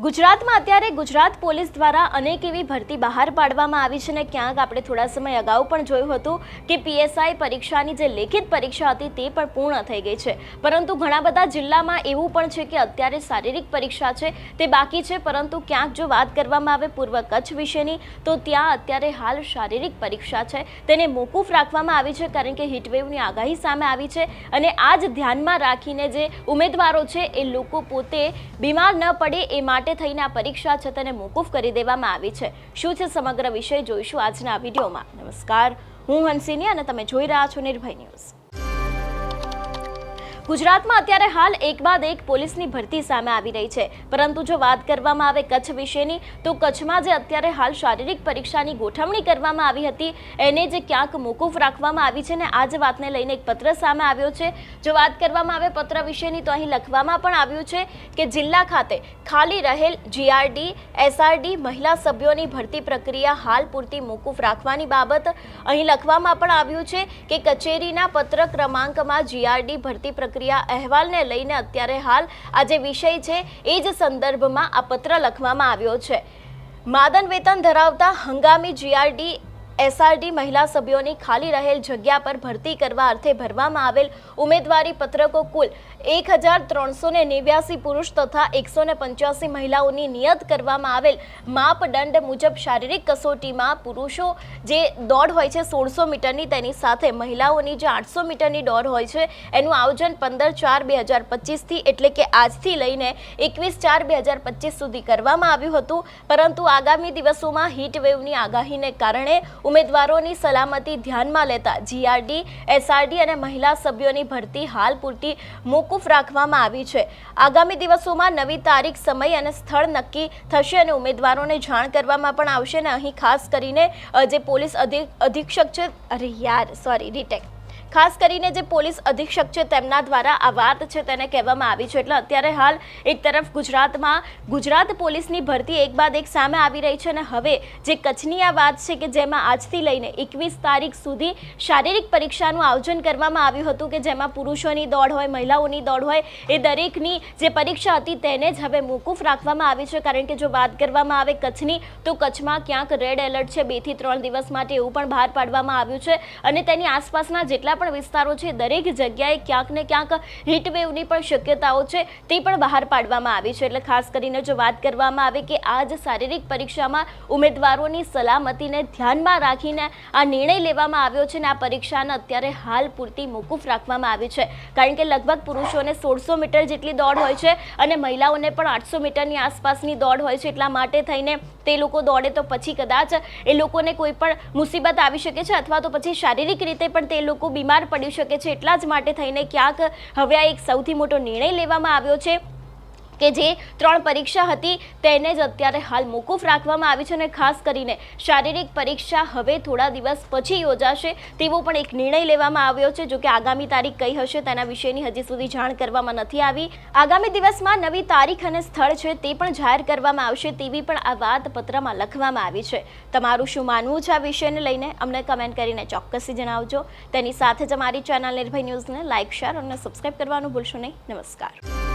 ગુજરાતમાં અત્યારે ગુજરાત પોલીસ દ્વારા અનેક એવી ભરતી બહાર પાડવામાં આવી છે ને ક્યાંક આપણે થોડા સમય અગાઉ પણ જોયું હતું કે પીએસઆઈ પરીક્ષાની જે લેખિત પરીક્ષા હતી તે પણ પૂર્ણ થઈ ગઈ છે, પરંતુ ઘણા બધા જિલ્લામાં એવું પણ છે કે અત્યારે શારીરિક પરીક્ષા છે તે બાકી છે। પરંતુ ક્યાંક જો વાત કરવામાં આવે પૂર્વ કચ્છ વિશેની તો ત્યાં અત્યારે હાલ શારીરિક પરીક્ષા છે તેને મોકૂફ રાખવામાં આવી છે, કારણ કે હીટવેવની આગાહી સામે આવી છે અને આ જ ધ્યાનમાં રાખીને જે ઉમેદવારો છે એ લોકો પોતે બીમાર ન પડે એ માટે થઈને આ પરીક્ષા છે તેને મોકૂફ કરી દેવામાં આવી છે। શું છે સમગ્ર વિષય જોઈશું આજના વિડીયોમાં। નમસ્કાર, હું હંસિની અને તમે જોઈ રહ્યા છો નિર્ભય ન્યૂઝ। ગુજરાતમાં અત્યારે હાલ એક બાદ એક પોલીસની ભરતી સામે આવી રહી છે, પરંતુ જો વાત કરવામાં આવે કચ્છ વિશેની તો કચ્છમાં જે અત્યારે હાલ શારીરિક પરીક્ષાની ગોઠવણી કરવામાં આવી હતી એને જે ક્યાંક મોકૂફ રાખવામાં આવી છે ને આ જ વાતને લઈને એક પત્ર સામે આવ્યો છે। જો વાત કરવામાં આવે પત્ર વિશેની તો અહીં લખવામાં પણ આવ્યું છે કે જિલ્લા ખાતે ખાલી રહેલ જીઆરડી એસઆરડી મહિલા સભ્યોની ભરતી પ્રક્રિયા હાલ પૂરતી મોકૂફ રાખવાની બાબત અહીં લખવામાં પણ આવ્યું છે કે કચેરીના પત્ર ક્રમાંકમાં જીઆરડી ભરતી પ્રક્રિયા અહેવાલને લઈને અત્યારે હાલ આ જે વિષય છે એ જ સંદર્ભમાં આ પત્ર લખવામાં આવ્યો છે। માદન વેતન ધરાવતા હંગામી જીઆરડી એસઆરડી મહિલા સભ્યોની ખાલી રહેલ જગ્યા પર ભરતી કરવા અર્થે ભરવામાં આવેલ ઉમેદવારી પત્રકો કુલ 1389 પુરુષ તથા 185 મહિલાઓની નિયત કરવામાં આવેલ માપદંડ મુજબ શારીરિક કસોટીમાં પુરુષો જે દોડ હોય છે 1600 મીટરની, તેની સાથે મહિલાઓની જે 800 મીટરની દોડ હોય છે એનું આયોજન 15/4/2025 થી એટલે કે આજથી લઈને 21/4/2025 સુધી કરવામાં આવ્યું હતું, પરંતુ આગામી દિવસોમાં હીટ વેવની આગાહીને કારણે ઉમેદવારોની સલામતી ધ્યાનમાં લેતા જીઆરડી એસઆરડી અને મહિલા સભ્યોની ભરતી હાલ પૂરતી મોકૂફ રાખવામાં આવી છે। આગામી દિવસોમાં નવી તારીખ, સમય અને સ્થળ નક્કી થશે અને ઉમેદવારોને જાણ કરવામાં પણ આવશે અને અહીં ખાસ કરીને જે પોલીસ અધિક્ષક છે ખાસ કરીને જે પોલીસ અધિક્ષક છે તેમના દ્વારા આ વાત છે તેને કહેવામાં આવી છે। એટલે અત્યારે હાલ એક તરફ ગુજરાતમાં ગુજરાત પોલીસની ભરતી એક બાદ એક સામે આવી રહી છે અને હવે જે કચ્છની આ વાત છે કે જેમાં આજથી લઈને 21 તારીખ સુધી શારીરિક પરીક્ષાનું આયોજન કરવામાં આવ્યું હતું કે જેમાં પુરુષોની દોડ હોય, મહિલાઓની દોડ હોય, એ દરેકની જે પરીક્ષા હતી તેને જ હવે મોકૂફ રાખવામાં આવી છે। કારણ કે જો વાત કરવામાં આવે કચ્છની તો કચ્છમાં ક્યાંક રેડ એલર્ટ છે 2 થી 3 દિવસ માટે એવું પણ બહાર પાડવામાં આવ્યું છે અને તેની આસપાસના જેટલા પણ વિસ્તારો છે દરેક જગ્યાએ ક્યાંક ને ક્યાંક હીટવેવની પણ શક્યતાઓ છે તે પણ બહાર પાડવામાં આવી છે। એટલે ખાસ કરીને જો વાત કરવામાં આવે કે આ જ શારીરિક પરીક્ષામાં ઉમેદવારોની સલામતીને ધ્યાનમાં રાખીને આ નિર્ણય લેવામાં આવ્યો છે અને આ પરીક્ષાને અત્યારે હાલ પૂરતી મોકૂફ રાખવામાં આવી છે, કારણ કે લગભગ પુરુષોને 1600 મીટર જેટલી દોડ હોય છે અને મહિલાઓને પણ 800 મીટરની આસપાસની દોડ હોય છે। એટલા માટે થઈને તે લોકો દોડે તો પછી કદાચ એ લોકોને કોઈ પણ મુસીબત આવી શકે છે અથવા તો પછી શારીરિક રીતે પણ તે લોકો બીમાર પડી શકે છે। એટલા જ માટે થઈને ક્યાંક હવે આ એક સૌથી મોટો નિર્ણય લેવામાં આવ્યો છે કે જે 3 પરીક્ષા હતી તેને જ અત્યારે હાલ મોકૂફ રાખવામાં આવી છે અને ખાસ કરીને શારીરિક પરીક્ષા હવે થોડા દિવસ પછી યોજાશે તેવો પણ એક નિર્ણય લેવામાં આવ્યો છે। જો કે આગામી તારીખ કઈ હશે તેના વિશેની હજી સુધી જાણ કરવામાં નથી આવી। આગામી દિવસમાં નવી તારીખ અને સ્થળ છે તે પણ જાહેર કરવામાં આવશે તેવી પણ આ વાત પત્રમાં લખવામાં આવી છે। તમારું શું માનવું છે આ વિષયને લઈને અમને કમેન્ટ કરીને ચોક્કસથી જણાવજો। તેની સાથે જ અમારી ચેનલ નિર્ભય ન્યૂઝને લાઇક, શેર અને સબસ્ક્રાઇબ કરવાનું ભૂલશો નહીં। નમસ્કાર।